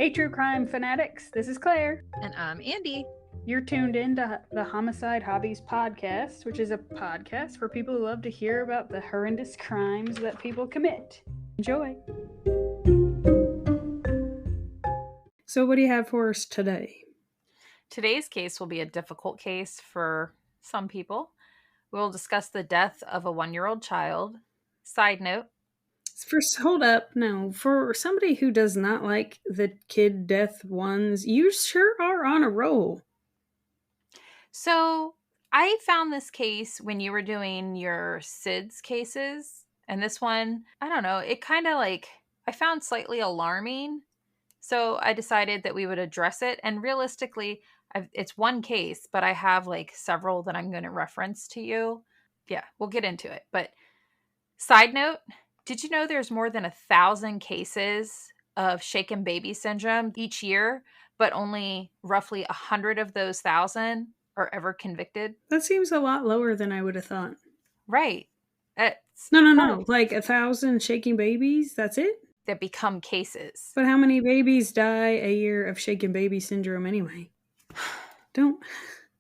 Hey, true crime fanatics, this is Claire. And I'm Andy. You're tuned in to the Homicide Hobbies podcast, which is a podcast for people who love to hear about the horrendous crimes that people commit. Enjoy. So what do you have for us today? Today's case will be a difficult case for some people. We'll discuss the death of a 1-year-old child. Side note. Hold up. No, for somebody who does not like the kid death ones, you sure are on a roll. So I found this case when you were doing your SIDS cases. And this one, I don't know, it kind of I found slightly alarming. So I decided that we would address it. And realistically, it's one case, but I have several that I'm going to reference to you. Yeah, we'll get into it. But side note, did you know there's more than 1,000 cases of shaken baby syndrome each year, but only roughly 100 of those 1,000 are ever convicted? That seems a lot lower than I would have thought. Right. No. 1,000 shaking babies? That's it? That become cases. But how many babies die a year of shaken baby syndrome anyway?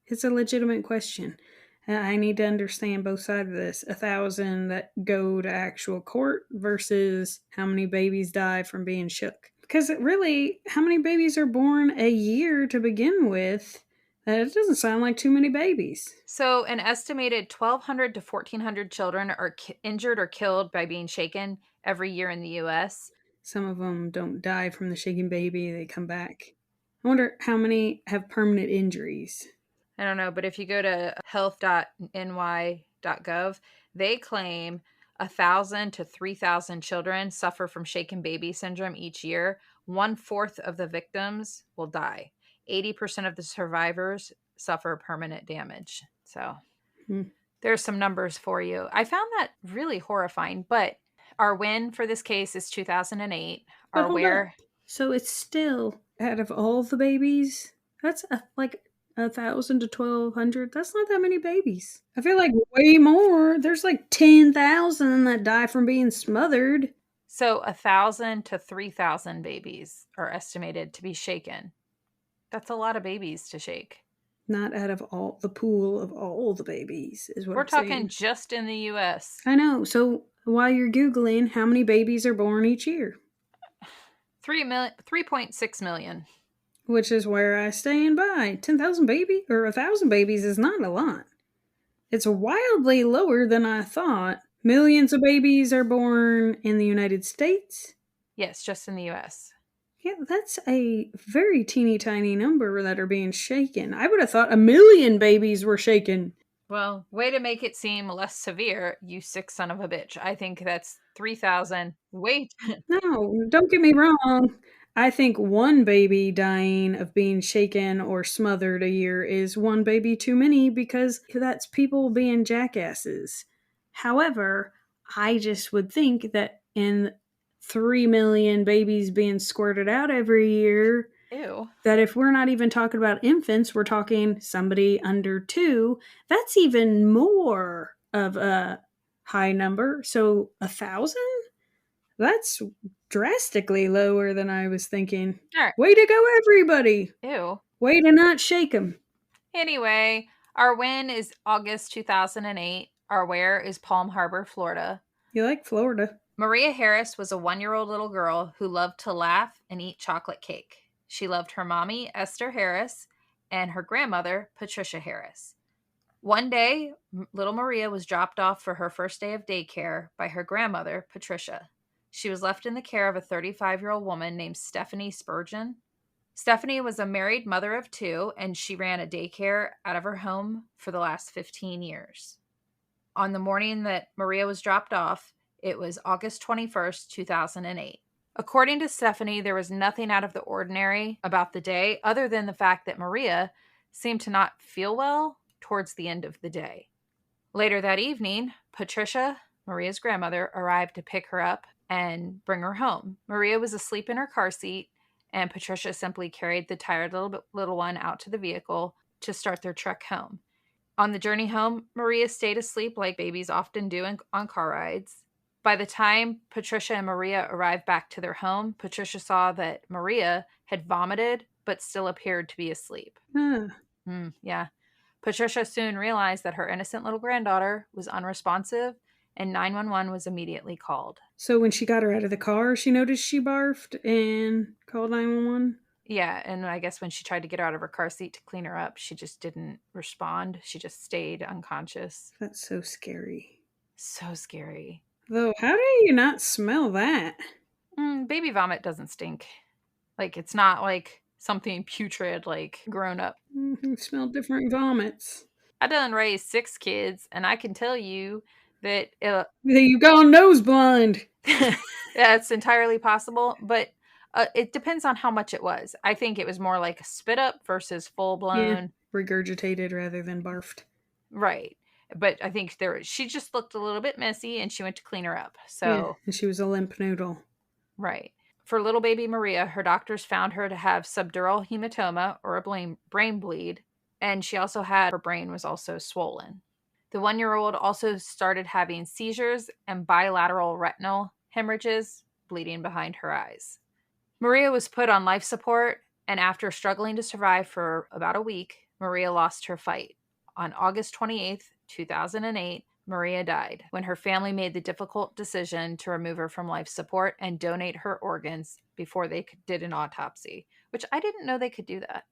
It's a legitimate question. I need to understand both sides of this. 1,000 that go to actual court versus how many babies die from being shook. Because really, how many babies are born a year to begin with? It doesn't sound like too many babies. So an estimated 1,200 to 1,400 children are injured or killed by being shaken every year in the U.S. Some of them don't die from the shaken baby. They come back. I wonder how many have permanent injuries. I don't know, but if you go to health.ny.gov, they claim 1,000 to 3,000 children suffer from shaken baby syndrome each year. 1/4 of the victims will die. 80% of the survivors suffer permanent damage. So there's some numbers for you. I found that really horrifying, but our win for this case is 2008. So it's still, out of all the babies, that's 1,000 to 1,200. That's not that many babies. I feel like way more. There's 10,000 that die from being smothered. So 1,000 to 3,000 babies are estimated to be shaken. That's a lot of babies to shake. Not out of all the pool of all the babies is what we're talking just in the U.S. I know. So while you're Googling, how many babies are born each year? 3.6 million. Which is where I stand by. 10,000 babies or 1,000 babies is not a lot. It's wildly lower than I thought. Millions of babies are born in the United States. Yes, just in the U.S. Yeah, that's a very teeny tiny number that are being shaken. I would have thought 1 million babies were shaken. Well, way to make it seem less severe, you sick son of a bitch. I think that's 3,000. Wait. No, don't get me wrong. I think one baby dying of being shaken or smothered a year is one baby too many because that's people being jackasses. However, I just would think that in 3 million babies being squirted out every year, ew, that if we're not even talking about infants, we're talking somebody under 2, that's even more of a high number. So 1,000? That's drastically lower than I was thinking. All right. Way to go, everybody. Ew. Way to not shake them. Anyway, our win is August 2008. Our where is Palm Harbor, Florida. You like Florida. Maria Harris was a 1-year-old little girl who loved to laugh and eat chocolate cake. She loved her mommy, Esther Harris, and her grandmother, Patricia Harris. One day, little Maria was dropped off for her first day of daycare by her grandmother, Patricia. She was left in the care of a 35-year-old woman named Stephanie Spurgeon. Stephanie was a married mother of 2, and she ran a daycare out of her home for the last 15 years. On the morning that Maria was dropped off, it was August 21st, 2008. According to Stephanie, there was nothing out of the ordinary about the day other than the fact that Maria seemed to not feel well towards the end of the day. Later that evening, Patricia, Maria's grandmother, arrived to pick her up and bring her home. Maria was asleep in her car seat, and Patricia simply carried the tired little one out to the vehicle to start their trek home. On the journey home, Maria stayed asleep like babies often do on car rides. By the time Patricia and Maria arrived back to their home, Patricia saw that Maria had vomited but still appeared to be asleep. Huh. Yeah. Patricia soon realized that her innocent little granddaughter was unresponsive, and 911 was immediately called. So when she got her out of the car, she noticed she barfed and called 911? Yeah, and I guess when she tried to get her out of her car seat to clean her up, she just didn't respond. She just stayed unconscious. That's so scary. So scary. Though, how do you not smell that? Baby vomit doesn't stink. Like, it's not like something putrid, like grown up. You smell different vomits. I done raised 6 kids, and I can tell you that You've gone nose blind. that's entirely possible, but it depends on how much it was. I think it was more like a spit up versus full blown. Yeah, regurgitated rather than barfed. Right. But I think she just looked a little bit messy, and she went to clean her up. So, yeah, and she was a limp noodle. Right. For little baby Maria, her doctors found her to have subdural hematoma, or a brain bleed, and she also had her brain was also swollen. The 1-year-old also started having seizures and bilateral retinal hemorrhages, bleeding behind her eyes. Maria was put on life support, and after struggling to survive for about a week, Maria lost her fight. On August 28th, 2008, Maria died when her family made the difficult decision to remove her from life support and donate her organs before they did an autopsy, which I didn't know they could do that.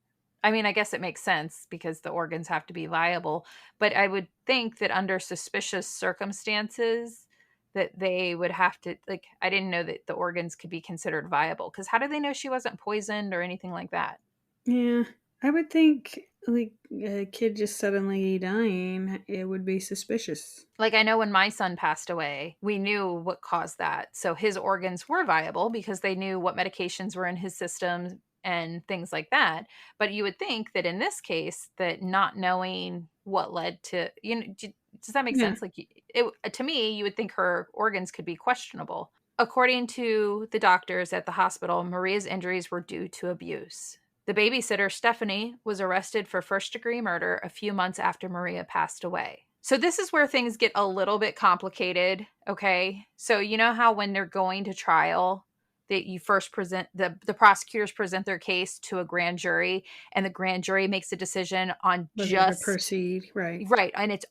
I mean, I guess it makes sense because the organs have to be viable, but I would think that under suspicious circumstances that they would have to, like, I didn't know that the organs could be considered viable, because how do they know she wasn't poisoned or anything like that? Yeah, I would think, like, a kid just suddenly dying, it would be suspicious. Like, I know when my son passed away, we knew what caused that. So his organs were viable because they knew what medications were in his system and things like that. But you would think that in this case, that not knowing what led to, does that make Yeah. sense? Like, to me, you would think her organs could be questionable. According to the doctors at the hospital, Maria's injuries were due to abuse. The babysitter, Stephanie, was arrested for first-degree murder a few months after Maria passed away. So this is where things get a little bit complicated, okay? So you know how when they're going to trial, that you first present, the prosecutors present their case to a grand jury, and the grand jury makes a decision on Whether to proceed, right. Right, and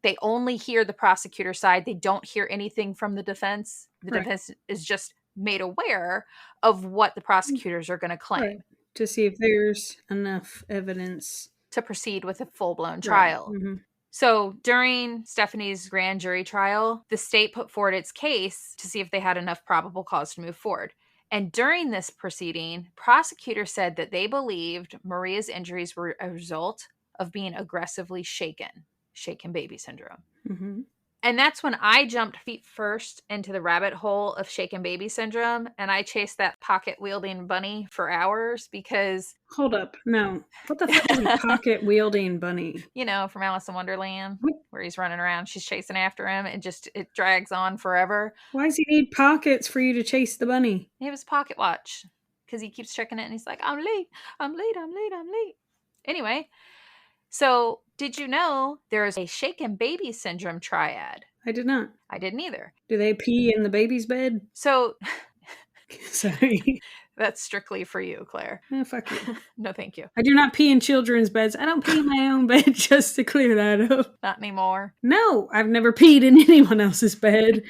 they only hear the prosecutor side. They don't hear anything from the defense. The Right. defense is just made aware of what the prosecutors are going to claim. Right. To see if there's enough evidence to proceed with a full-blown trial. Right. Mm-hmm. So during Stephanie's grand jury trial, the state put forward its case to see if they had enough probable cause to move forward. And during this proceeding, prosecutors said that they believed Maria's injuries were a result of being aggressively shaken baby syndrome. Mm-hmm. And that's when I jumped feet first into the rabbit hole of shaken baby syndrome, and I chased that pocket-wielding bunny for hours because... Hold up. No. What the fuck is a pocket-wielding bunny? You know, from Alice in Wonderland, What? where he's running around, she's chasing after him, and it drags on forever. Why does he need pockets for you to chase the bunny? It was pocket watch, because he keeps checking it, and he's like, I'm late. Anyway, so did you know there's a shaken baby syndrome triad? I did not. I didn't either. Do they pee in the baby's bed? So... Sorry. That's strictly for you, Claire. Oh, fuck you. No, thank you. I do not pee in children's beds. I don't pee in my own bed, just to clear that up. Not anymore. No, I've never peed in anyone else's bed.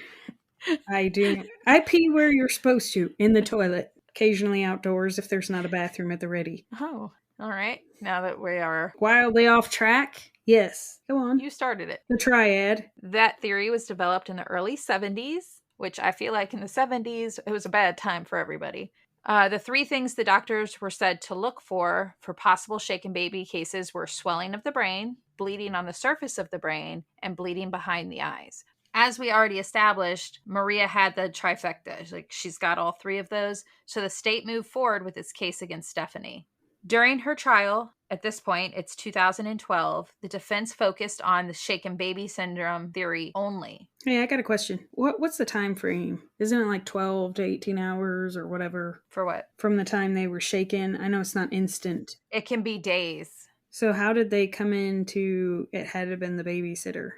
I do. I pee where you're supposed to, in the toilet. Occasionally outdoors if there's not a bathroom at the ready. Oh, all right. Now that we are... wildly off track? Yes. Go on. You started it. The triad. That theory was developed in the early 70s, which I feel like in the 70s, it was a bad time for everybody. The 3 things the doctors were said to look for possible shaken baby cases were swelling of the brain, bleeding on the surface of the brain, and bleeding behind the eyes. As we already established, Maria had the trifecta. Like, she's got all 3 of those. So the state moved forward with its case against Stephanie. During her trial, at this point, it's 2012, the defense focused on the shaken baby syndrome theory only. Hey, I got a question. What's the time frame? Isn't it like 12 to 18 hours or whatever? For what? From the time they were shaken? I know it's not instant. It can be days. So how did they come into it had to have been the babysitter?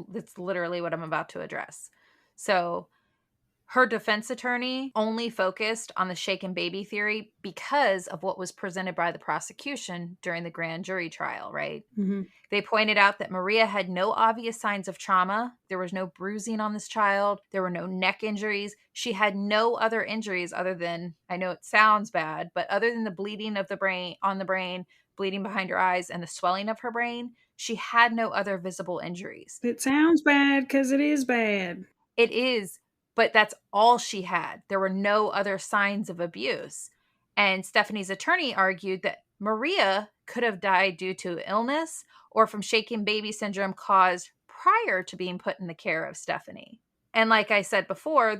That's literally what I'm about to address. So her defense attorney only focused on the shaken baby theory because of what was presented by the prosecution during the grand jury trial, right? Mm-hmm. They pointed out that Maria had no obvious signs of trauma. There was no bruising on this child. There were no neck injuries. She had no other injuries other than, I know it sounds bad, but other than the bleeding of the brain on the brain, bleeding behind her eyes, and the swelling of her brain, she had no other visible injuries. It sounds bad because it is bad. It is, but that's all she had. There were no other signs of abuse. And Stephanie's attorney argued that Maria could have died due to illness or from shaken baby syndrome caused prior to being put in the care of Stephanie. And like I said before,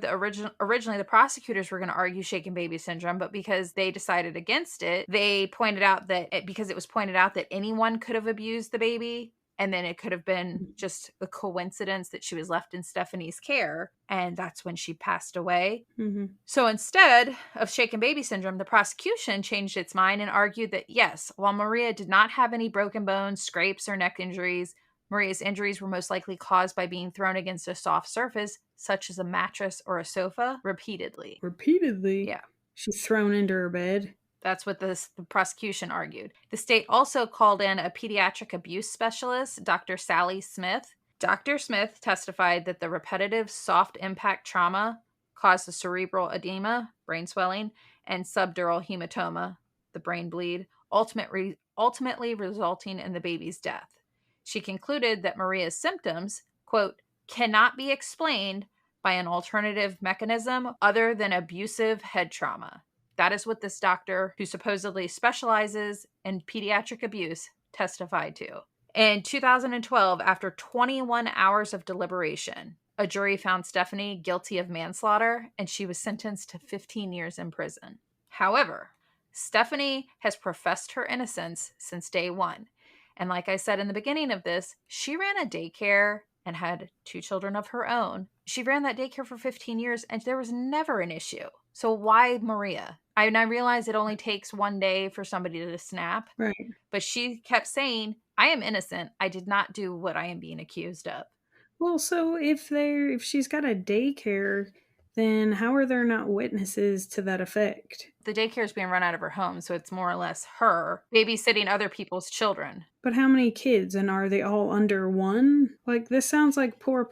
originally the prosecutors were going to argue shaken baby syndrome, but because they decided against it, they pointed out that because it was pointed out that anyone could have abused the baby, and then it could have been just a coincidence that she was left in Stephanie's care, and that's when she passed away. Mm-hmm. So instead of shaken baby syndrome, the prosecution changed its mind and argued that yes, while Maria did not have any broken bones, scrapes, or neck injuries, Maria's injuries were most likely caused by being thrown against a soft surface, such as a mattress or a sofa, repeatedly. Repeatedly? Yeah. She's thrown into her bed. That's what the prosecution argued. The state also called in a pediatric abuse specialist, Dr. Sally Smith. Dr. Smith testified that the repetitive soft impact trauma caused the cerebral edema, brain swelling, and subdural hematoma, the brain bleed, ultimately resulting in the baby's death. She concluded that Maria's symptoms, quote, cannot be explained by an alternative mechanism other than abusive head trauma. That is what this doctor, who supposedly specializes in pediatric abuse, testified to. In 2012, after 21 hours of deliberation, a jury found Stephanie guilty of manslaughter, and she was sentenced to 15 years in prison. However, Stephanie has professed her innocence since day one. And like I said in the beginning of this, she ran a daycare and had 2 children of her own. She ran that daycare for 15 years, and there was never an issue. So why Maria? I realize it only takes 1 day for somebody to snap. Right. But she kept saying, I am innocent. I did not do what I am being accused of. Well, so if she's got a daycare, then how are there not witnesses to that effect? The daycare is being run out of her home, so it's more or less her babysitting other people's children. But how many kids, and are they all under 1? Like, this sounds like poor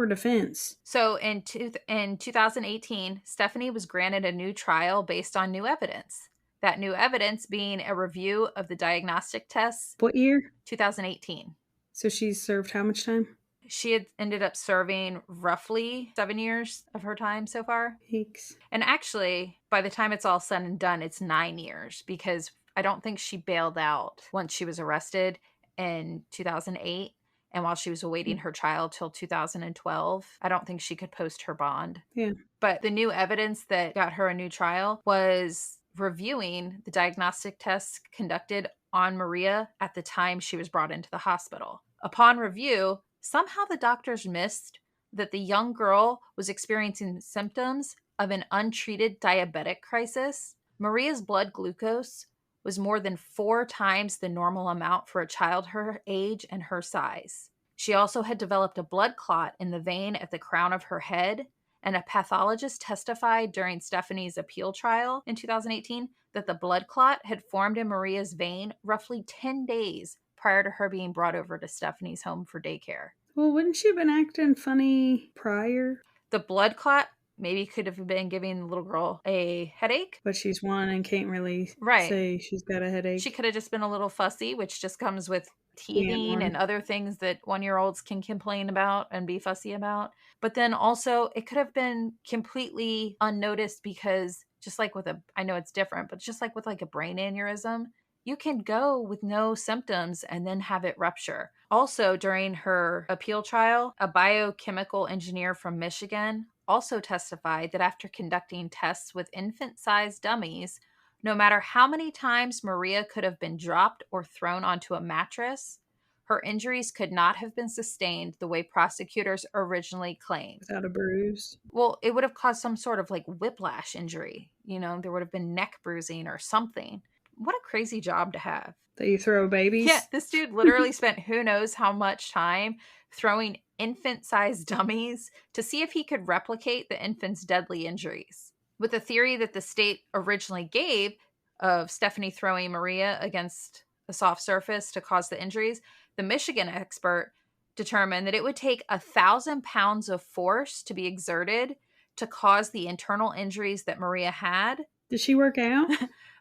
defense. So in 2018, Stephanie was granted a new trial based on new evidence. That new evidence being a review of the diagnostic tests. What year? 2018. So she's served how much time? She had ended up serving roughly 7 years of her time so far. Weeks. And actually, by the time it's all said and done, it's 9 years because I don't think she bailed out once she was arrested in 2008. And while she was awaiting her trial till 2012, I don't think she could post her bond. Yeah. But the new evidence that got her a new trial was reviewing the diagnostic tests conducted on Maria at the time she was brought into the hospital. Upon review, somehow the doctors missed that the young girl was experiencing symptoms of an untreated diabetic crisis. Maria's blood glucose was more than 4 times the normal amount for a child her age and her size. She also had developed a blood clot in the vein at the crown of her head, and a pathologist testified during Stephanie's appeal trial in 2018 that the blood clot had formed in Maria's vein roughly 10 days prior to her being brought over to Stephanie's home for daycare. Well, wouldn't she have been acting funny prior? The blood clot maybe could have been giving the little girl a headache. But she's 1 and can't really say she's got a headache. She could have just been a little fussy, which just comes with teething and other things that 1-year-olds can complain about and be fussy about. But then also it could have been completely unnoticed because just like with I know it's different, but just like with like a brain aneurysm, you can go with no symptoms and then have it rupture. Also, during her appeal trial, a biochemical engineer from Michigan also testified that after conducting tests with infant-sized dummies, no matter how many times Maria could have been dropped or thrown onto a mattress, her injuries could not have been sustained the way prosecutors originally claimed. Without a bruise? Well, it would have caused some sort of like whiplash injury. There would have been neck bruising or something. What a crazy job to have. That you throw babies? Yeah, this dude literally spent who knows how much time throwing infant-sized dummies to see if he could replicate the infant's deadly injuries. With the theory that the state originally gave of Stephanie throwing Maria against a soft surface to cause the injuries, the Michigan expert determined that it would take 1,000 pounds of force to be exerted to cause the internal injuries that Maria had. Did she work out?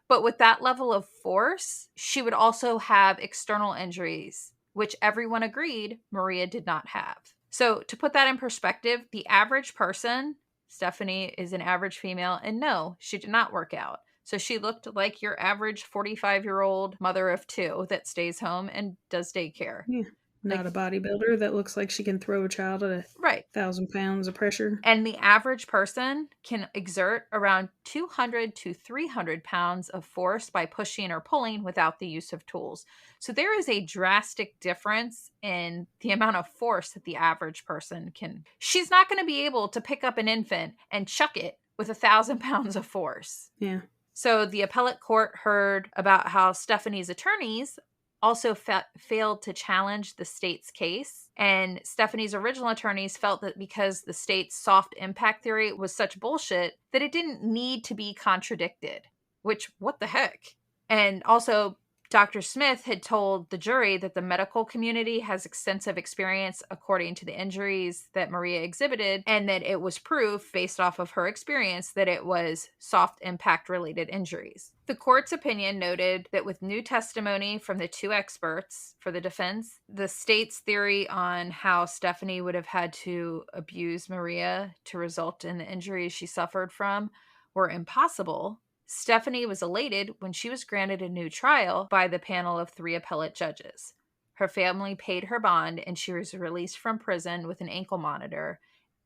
But with that level of force, she would also have external injuries, which everyone agreed Maria did not have. So to put that in perspective, the average person, Stephanie is an average female, and no, she did not work out. So she looked like your average 45-year-old mother of two that stays home and does daycare. Yeah. Not a bodybuilder that looks like she can throw a child at 1,000 pounds of pressure. And the average person can exert around 200 to 300 pounds of force by pushing or pulling without the use of tools. So there is a drastic difference in the amount of force that the average person can. She's not going to be able to pick up an infant and chuck it with 1,000 pounds of force. Yeah. So the appellate court heard about how Stephanie's attorneys also failed to challenge the state's case. And Stephanie's original attorneys felt that because the state's soft impact theory was such bullshit, that it didn't need to be contradicted. Which, what the heck? And also, Dr. Smith had told the jury that the medical community has extensive experience according to the injuries that Maria exhibited, and that it was proof, based off of her experience, that it was soft impact related injuries. The court's opinion noted that with new testimony from the two experts for the defense, the state's theory on how Stephanie would have had to abuse Maria to result in the injuries she suffered from were impossible. Stephanie was elated when she was granted a new trial by the panel of 3 appellate judges. Her family paid her bond and she was released from prison with an ankle monitor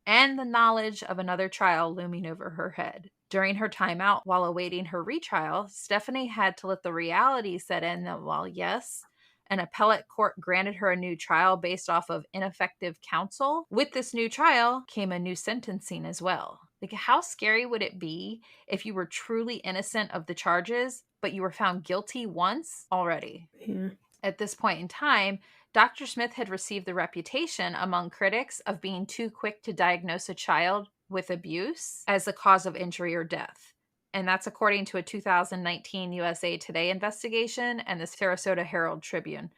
and the knowledge of another trial looming over her head. During her time out while awaiting her retrial, Stephanie had to let the reality set in that while yes, an appellate court granted her a new trial based off of ineffective counsel, with this new trial came a new sentencing as well. Like, how scary would it be if you were truly innocent of the charges, but you were found guilty once already? Yeah. At this point in time, Dr. Smith had received the reputation among critics of being too quick to diagnose a child with abuse as the cause of injury or death. And that's according to a 2019 USA Today investigation and the Sarasota Herald Tribune.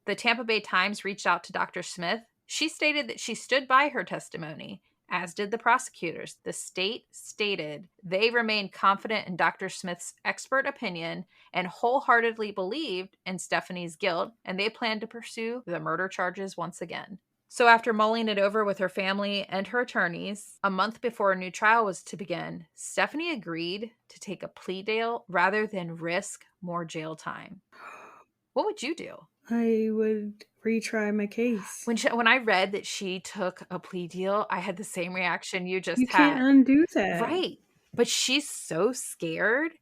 The Tampa Bay Times reached out to Dr. Smith. She stated that she stood by her testimony, as did the prosecutors. The state stated they remained confident in Dr. Smith's expert opinion and wholeheartedly believed in Stephanie's guilt, and they planned to pursue the murder charges once again. So after mulling it over with her family and her attorneys, a month before a new trial was to begin, Stephanie agreed to take a plea deal rather than risk more jail time. What would you do? I would retry my case. When I read that she took a plea deal, I had the same reaction you just You had. can't undo that. Right. But she's so scared.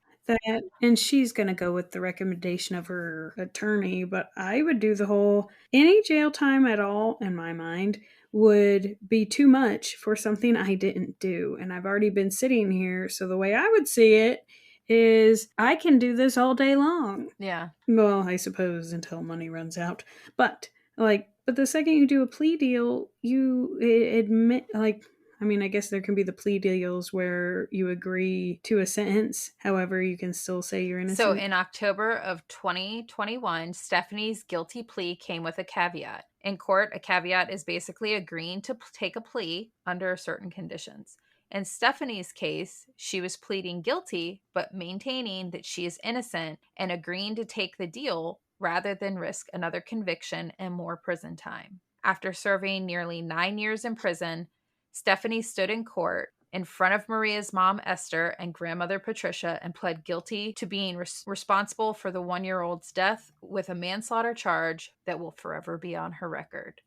And she's going to go with the recommendation of her attorney, but I would do the whole, any jail time at all, in my mind, would be too much for something I didn't do. And I've already been sitting here, so the way I would see it is I can do this all day long. Yeah. Well, I suppose until money runs out. But the second you do a plea deal, you admit, I guess there can be the plea deals where you agree to a sentence. However, you can still say you're innocent. So in October of 2021, Stephanie's guilty plea came with a caveat. In court, a caveat is basically agreeing to take a plea under certain conditions. In Stephanie's case, she was pleading guilty, but maintaining that she is innocent and agreeing to take the deal rather than risk another conviction and more prison time. After serving nearly 9 years in prison, Stephanie stood in court in front of Maria's mom, Esther, and grandmother, Patricia, and pled guilty to being responsible for the 1-year-old's death with a manslaughter charge that will forever be on her record.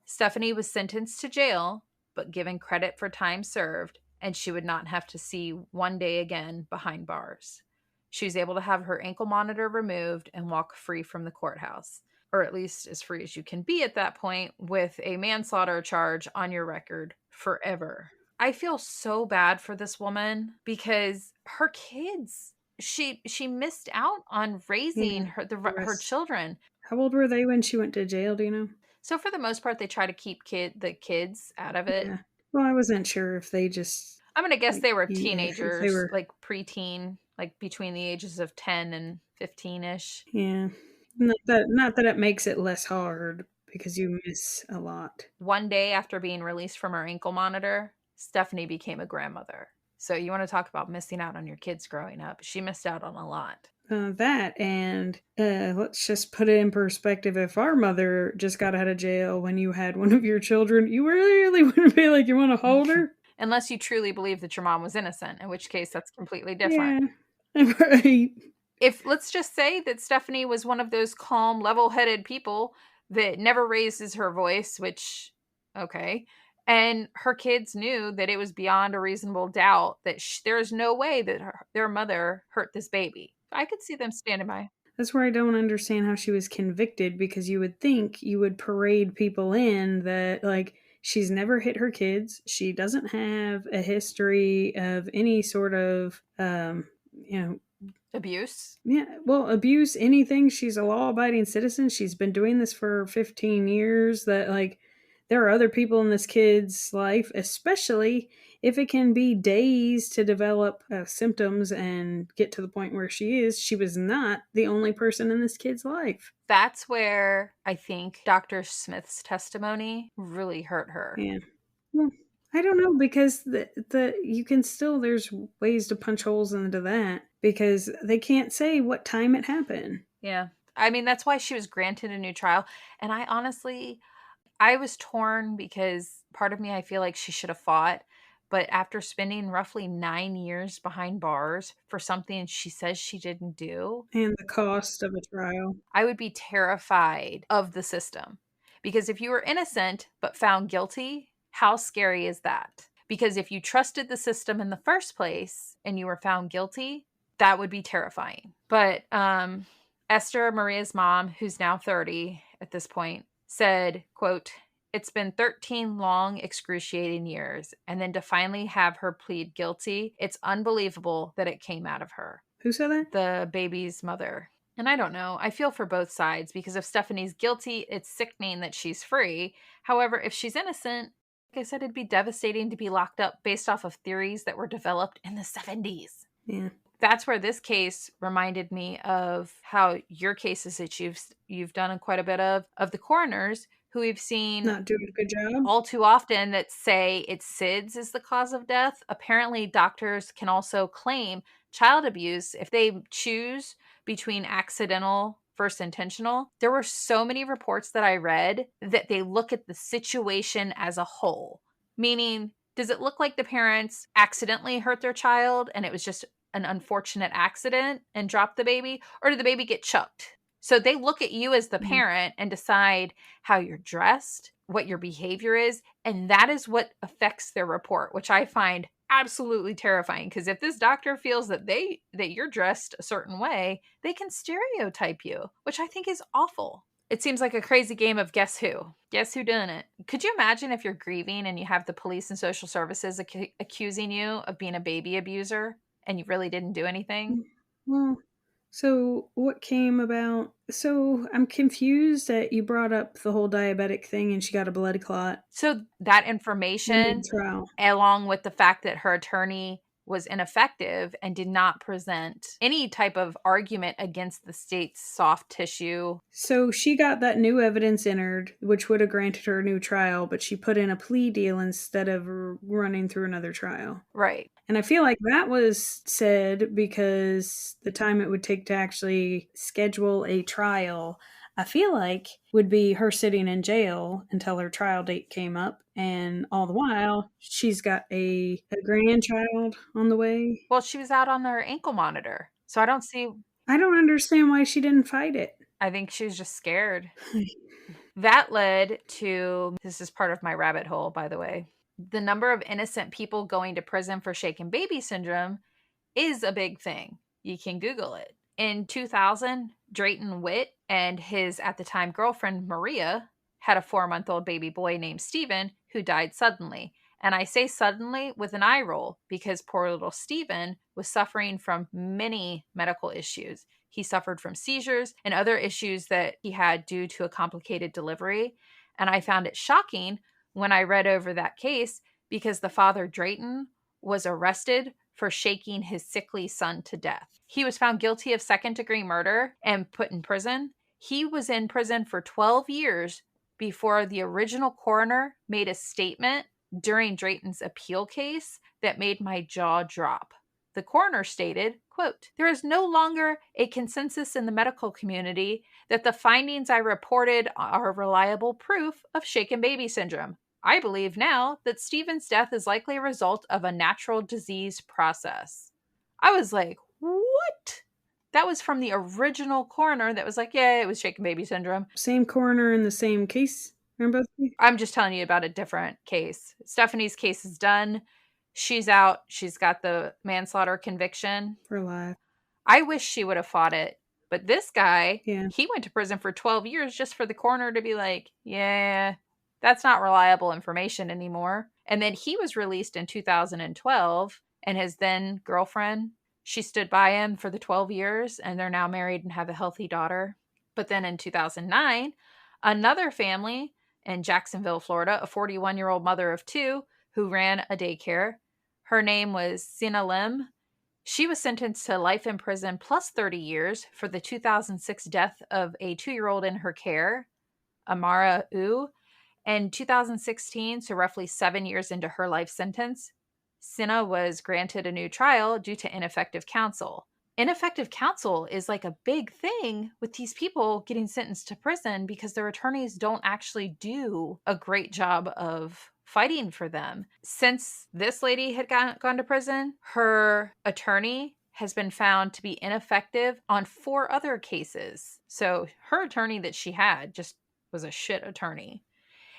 Stephanie was sentenced to jail, but given credit for time served, and she would not have to see one day again behind bars. She was able to have her ankle monitor removed and walk free from the courthouse, or at least as free as you can be at that point, with a manslaughter charge on your record forever. I feel so bad for this woman because her kids, she missed out on raising her children. How old were they when she went to jail, do you know? So for the most part, they try to keep the kids out of it. Yeah. Well, I wasn't sure if they just I'm gonna guess like they were if they teenagers, were like preteen, like between the ages of 10 and 15-ish. yeah. Not that it makes it less hard because you miss a lot. One day after being released from her ankle monitor, Stephanie became a grandmother. So you want to talk about missing out on your kids growing up. She missed out on a lot. That and let's just put it in perspective. If our mother just got out of jail when you had one of your children, you really wouldn't be like, you want to hold her? Unless you truly believe that your mom was innocent, in which case that's completely different. Yeah. Right. If let's just say that Stephanie was one of those calm, level-headed people that never raises her voice, which okay, and her kids knew that it was beyond a reasonable doubt that there's no way that their mother hurt this baby. I could see them standing by. That's where I don't understand how she was convicted, because you would think you would parade people in that, like, she's never hit her kids. She doesn't have a history of any sort of, you know, Abuse. yeah, well, abuse, anything. She's a law abiding citizen. She's been doing this for 15 years. That, like, there are other people in this kid's life, especially if it can be days to develop symptoms and get to the point where she is. She was not the only person in this kid's life. That's where I think Dr. Smith's testimony really hurt her. Yeah. Well, I don't know, because the you can still, there's ways to punch holes into that, because they can't say what time it happened. Yeah. I mean, that's why she was granted a new trial. And I was torn because part of me, I feel like she should have fought. But after spending roughly 9 years behind bars for something she says she didn't do, And the cost of a trial. I would be terrified of the system. Because if you were innocent but found guilty, how scary is that? Because if you trusted the system in the first place and you were found guilty, that would be terrifying. But Esther, Maria's mom, who's now 30 at this point, said, quote, "It's been 13 long, excruciating years. And then to finally have her plead guilty, it's unbelievable that it came out of her." Who said that? The baby's mother. And I don't know. I feel for both sides, because if Stephanie's guilty, it's sickening that she's free. However, if she's innocent, like I said, it'd be devastating to be locked up based off of theories that were developed in the 70s. Yeah. That's where this case reminded me of how your cases that you've done quite a bit of the coroners who we've seen Not doing a good job. all too often that say it's SIDS is the cause of death. Apparently, doctors can also claim child abuse if they choose between accidental versus intentional. There were so many reports that I read that they look at the situation as a whole, meaning, does it look like the parents accidentally hurt their child and it was just an unfortunate accident and dropped the baby, or did the baby get choked? So they look at you as the parent and decide how you're dressed, what your behavior is, and that is what affects their report, which I find absolutely terrifying, because if this doctor feels that you're dressed a certain way, they can stereotype you, which I think is awful. It seems like a crazy game of guess who? Guess who done it? Could you imagine if you're grieving and you have the police and social services accusing you of being a baby abuser and you really didn't do anything? Well, so what came about? So I'm confused that you brought up the whole diabetic thing and she got a blood clot So that in information, mid-trial. along with the fact that her attorney was ineffective and did not present any type of argument against the state's soft tissue. So she got that new evidence entered, which would have granted her a new trial, but she put in a plea deal instead of running through another trial. Right. And I feel like that was said because the time it would take to actually schedule a trial, I feel like, would be her sitting in jail until her trial date came up. And all the while, she's got a grandchild on the way. Well, she was out on her ankle monitor. So I don't understand why she didn't fight it. I think she was just scared. That led to, this is part of my rabbit hole, by the way, the number of innocent people going to prison for shaken baby syndrome is a big thing. You can Google it. In 2000, Drayton Witt and his, at the time, girlfriend, Maria, had a 4-month-old baby boy named Stephen who died suddenly. And I say suddenly with an eye roll because poor little Stephen was suffering from many medical issues. He suffered from seizures and other issues that he had due to a complicated delivery. And I found it shocking when I read over that case because the father, Drayton, was arrested for shaking his sickly son to death. He was found guilty of second-degree murder and put in prison. He was in prison for 12 years before the original coroner made a statement during Drayton's appeal case that made my jaw drop. The coroner stated, quote, "There is no longer a consensus in the medical community that the findings I reported are reliable proof of shaken baby syndrome. I believe now that Stephen's death is likely a result of a natural disease process." I was like, what? That was from the original coroner that was like, yeah, it was shaken baby syndrome. Same coroner in the same case? Remember? I'm just telling you about a different case. Stephanie's case is done. She's out. She's got the manslaughter conviction. For life. I wish she would have fought it. But this guy, Yeah. he went to prison for 12 years just for the coroner to be like, yeah, that's not reliable information anymore. And then he was released in 2012, and his then girlfriend, she stood by him for the 12 years, and they're now married and have a healthy daughter. But then in 2009, another family in Jacksonville, Florida, a 41-year-old mother of two who ran a daycare. Her name was Sina Lim. She was sentenced to life in prison plus 30 years for the 2006 death of a 2-year-old in her care, Amara U. In 2016, so roughly 7 years into her life sentence, Sina was granted a new trial due to ineffective counsel. Ineffective counsel is like a big thing with these people getting sentenced to prison because their attorneys don't actually do a great job of fighting for them. Since this lady had gone to prison, her attorney has been found to be ineffective on 4 other cases. So her attorney that she had just was a shit attorney.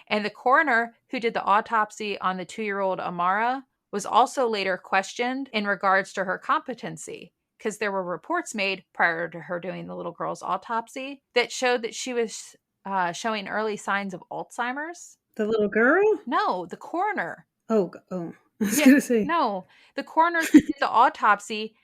And the coroner who did the autopsy on the 2-year-old Amara was also later questioned in regards to her competency, because there were reports made prior to her doing the little girl's autopsy that showed that she was showing early signs of Alzheimer's. The little girl? No, the coroner. Oh. I was going to say. No, the coroner who did the autopsy,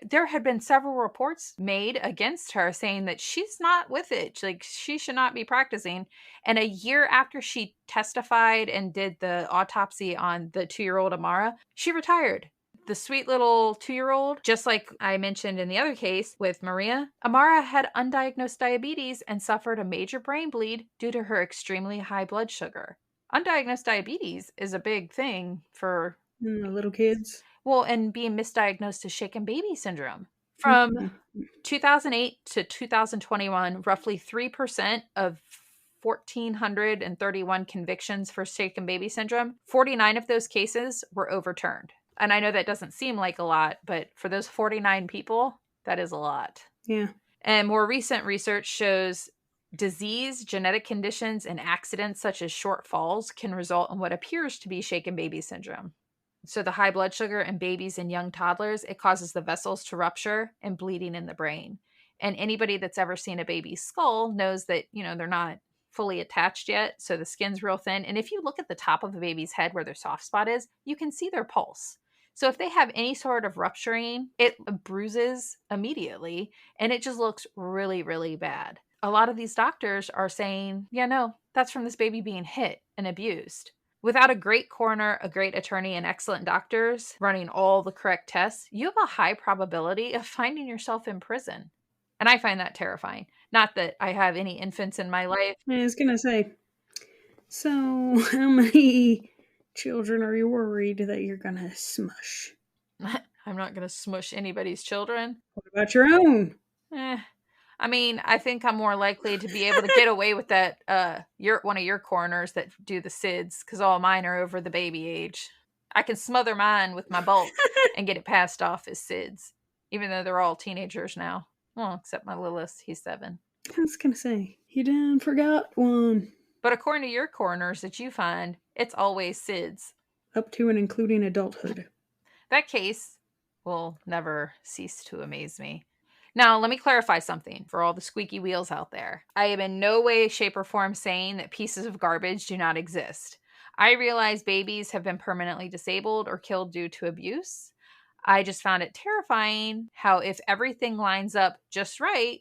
there had been several reports made against her saying that she's not with it. Like, she should not be practicing. And a year after she testified and did the autopsy on the 2-year-old Amara, she retired. The sweet little 2-year-old, just like I mentioned in the other case with Maria, Amara had undiagnosed diabetes and suffered a major brain bleed due to her extremely high blood sugar. Undiagnosed diabetes is a big thing for the little kids. Well, and being misdiagnosed as shaken baby syndrome. From 2008 to 2021, roughly 3% of 1,431 convictions for shaken baby syndrome, 49 of those cases were overturned. And I know that doesn't seem like a lot, but for those 49 people, that is a lot. Yeah. And more recent research shows disease, genetic conditions, and accidents such as short falls can result in what appears to be shaken baby syndrome. So the high blood sugar in babies and young toddlers, it causes the vessels to rupture and bleeding in the brain. And anybody that's ever seen a baby's skull knows that, they're not fully attached yet. So the skin's real thin. And if you look at the top of a baby's head where their soft spot is, you can see their pulse. So if they have any sort of rupturing, it bruises immediately and it just looks really, really bad. A lot of these doctors are saying, yeah, no, that's from this baby being hit and abused. Without a great coroner, a great attorney, and excellent doctors running all the correct tests, you have a high probability of finding yourself in prison. And I find that terrifying. Not that I have any infants in my life. I was going to say, so how many children are you worried that you're going to smush? I'm not going to smush anybody's children. What about your own? I mean, I think I'm more likely to be able to get away with that. One of your coroners that do the SIDS, because all mine are over the baby age. I can smother mine with my bulk and get it passed off as SIDS, even though they're all teenagers now. Well, except my littlest, he's 7. I was gonna say, you done forgot one. But according to your coroners that you find, it's always SIDS. Up to and including adulthood. That case will never cease to amaze me. Now, let me clarify something for all the squeaky wheels out there. I am in no way, shape, or form saying that pieces of garbage do not exist. I realize babies have been permanently disabled or killed due to abuse. I just found it terrifying how if everything lines up just right,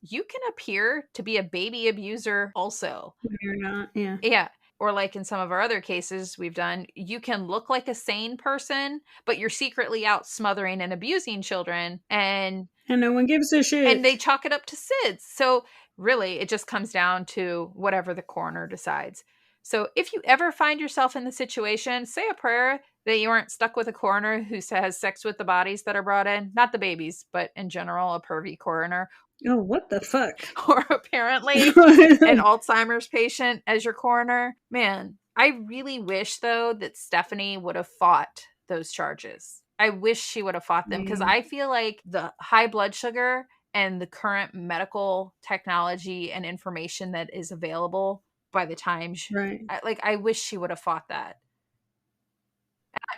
you can appear to be a baby abuser also. You're not, yeah. Yeah. Or like in some of our other cases we've done, you can look like a sane person, but you're secretly out smothering and abusing children, and no one gives a shit. they chalk it up to SIDS. So really, it just comes down to whatever the coroner decides. So if you ever find yourself in the situation, say a prayer that you aren't stuck with a coroner who has sex with the bodies that are brought in, not the babies, but in general, a pervy coroner. Oh, what the fuck? Or apparently an Alzheimer's patient as your coroner. Man, I really wish, though, that Stephanie would have fought those charges. I wish she would have fought them, because I feel like the high blood sugar and the current medical technology and information that is available by the time right. I wish she would have fought that.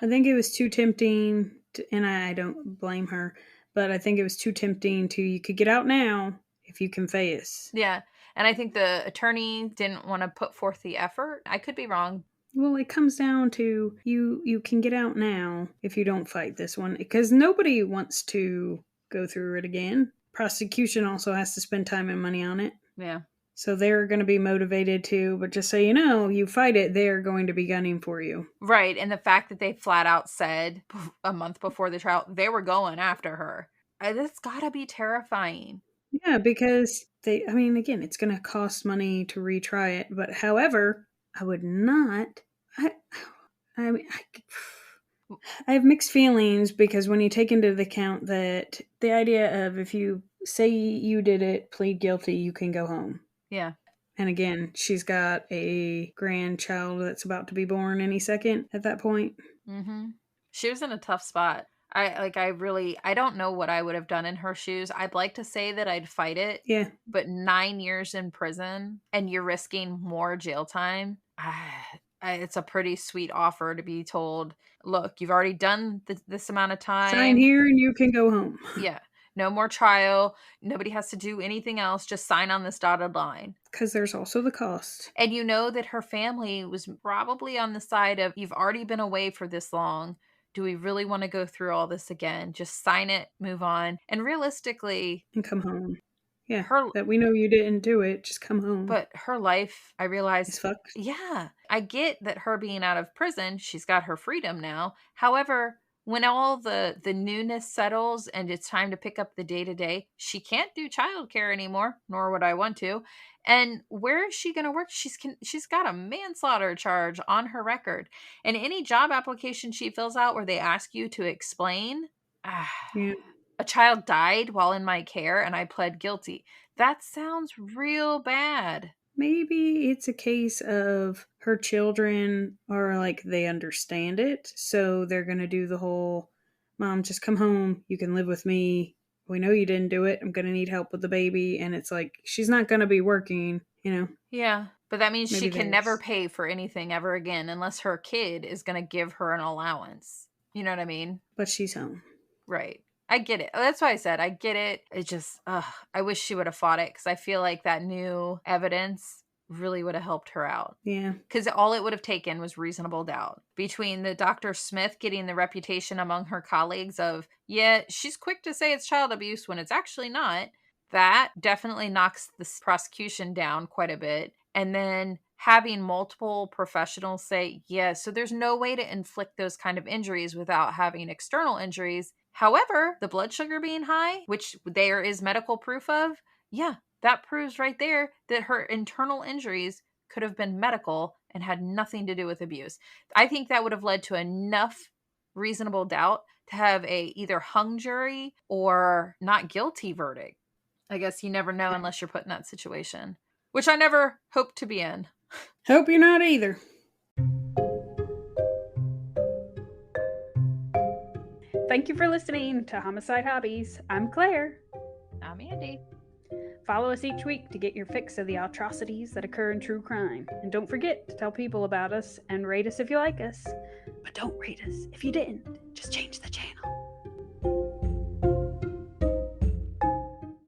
I think it was too tempting and I don't blame her, but I think it was too tempting you could get out now if you confess. Yeah. And I think the attorney didn't want to put forth the effort. I could be wrong. Well, it comes down to you can get out now if you don't fight this one, because nobody wants to go through it again. Prosecution also has to spend time and money on it. Yeah. So they're going to be motivated to, but just so you know, you fight it, they're going to be gunning for you. Right. And the fact that they flat out said a month before the trial, they were going after her. That's got to be terrifying. Yeah, because again, it's going to cost money to retry it. But however, I would not, I have mixed feelings, because when you take into account that the idea of if you say you did it, plead guilty, you can go home. Yeah. And again, she's got a grandchild that's about to be born any second at that point. Mm-hmm. She was in a tough spot. I don't know what I would have done in her shoes. I'd like to say that I'd fight it. Yeah. But 9 years in prison and you're risking more jail time. It's a pretty sweet offer to be told, look, you've already done this amount of time. Sign here and you can go home. Yeah. No more trial. Nobody has to do anything else. Just sign on this dotted line. Because there's also the cost. And you know that her family was probably on the side of, you've already been away for this long. Do we really want to go through all this again? Just sign it, move on. And realistically... and come home. Yeah, that we know you didn't do it. Just come home. But her life, I realized... is fucked. Yeah. I get that her being out of prison, she's got her freedom now. However... when all the newness settles and it's time to pick up the day-to-day, she can't do childcare anymore, nor would I want to. And where is she going to work? She's got a manslaughter charge on her record. And any job application she fills out where they ask you to explain, a child died while in my care and I pled guilty. That sounds real bad. Maybe it's a case of her children are like, they understand it. So they're going to do the whole, Mom, just come home. You can live with me. We know you didn't do it. I'm going to need help with the baby. And it's like, she's not going to be working, you know? Yeah. But that means she can never pay for anything ever again unless her kid is going to give her an allowance. You know what I mean? But she's home. Right. I get it. That's why I said I get it. It just, I wish she would have fought it, because I feel like that new evidence really would have helped her out. Yeah. Because all it would have taken was reasonable doubt. Between the Dr. Smith getting the reputation among her colleagues of, yeah, she's quick to say it's child abuse when it's actually not, that definitely knocks the prosecution down quite a bit. And then having multiple professionals say, yeah, so there's no way to inflict those kind of injuries without having external injuries. However, the blood sugar being high, which there is medical proof of, yeah, that proves right there that her internal injuries could have been medical and had nothing to do with abuse. I think that would have led to enough reasonable doubt to have a either hung jury or not guilty verdict. I guess you never know unless you're put in that situation, which I never hoped to be in. Hope you're not either. Thank you for listening to Homicide Hobbies. I'm Claire. I'm Andy. Follow us each week to get your fix of the atrocities that occur in true crime. And don't forget to tell people about us and rate us if you like us. But don't rate us if you didn't. Just change the channel.